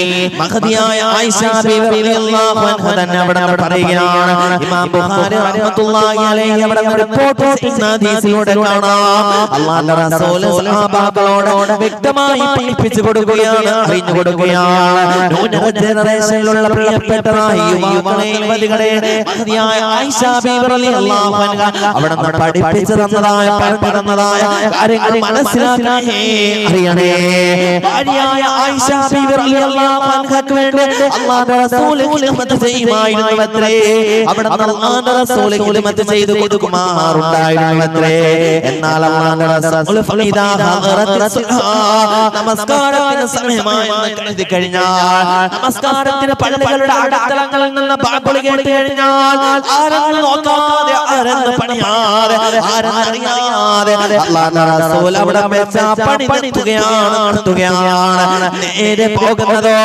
മഹദിയായ ആയിഷ ബീവി റളിയല്ലാഹു അൻഹ തന്നെ അവിടെ പറയുകയാണ്. ഇമാം ബുഖാരി റഹ്മത്തുള്ളാഹി അലൈഹി അവിടെ റിപ്പോർട്ട് ചെയ്യുന്ന ഹദീസിലൂടെ കാണാം അല്ലാഹുവിന്റെ റസൂൽ സ്വഹാബാക്കളോട് വ്യക്തമായി പഠിപ്പിച്ചു കൊടുക്കുകയാണ്, അറിഞ്ഞു കൊടുക്കുകയാണ്. ന്യൂ ജനറേഷനിലുള്ള പ്രിയപ്പെട്ടതായ യുവാക്കളെ യുവതികളെ മഹദിയായ ആയിഷ ബീവി റളിയല്ലാഹു അൻഹ അവിടെ പഠിപ്പിച്ചു തന്നതായ പറഞ്ഞു തന്നതായ കാര്യങ്ങൾ മനസ്സിലാക്കാൻ അറിയണേ. ഭാര്യയായ ആയിഷ ബീവി റളിയല്ലാഹു അൻഹയ്ക്ക് വേണ്ടി അല്ലാഹുവിന്റെ റസൂൽ ഖിദ്മത്ത് ചെയ്യുമായിരുന്നുവത്രേ. അവിടെ അല്ലാഹുവിന്റെ റസൂൽ ഖിദ്മത്ത് ചെയ്തു കൊടുക്കുമാറുണ്ടായിരുന്നുവത്രേ. എന്നാൽ അല്ലാഹുവിന്റെ റസൂൽ ഫഇദാ ഹദറത്ത് നമസ്കാരത്തിന് സമയമായി കരുതി കഴിഞ്ഞാൽ, നമസ്കാരത്തിന് പള്ളികളുടെ അടത്തളങ്ങളിൽ നിന്ന് ബാങ്കുവിളി കേട്ട് കഴിഞ്ഞാൽ ആരെന്ന് നോക്കാതെ, ആരെന്ന് പണിയാതെ, ആരെന്ന് അറിയാതെ അല്ലാഹുവിന്റെ റസൂൽ അവിടെ വെച്ച് പണി നിർത്തുകയാണ്. നേരെ പോകുന്നതോ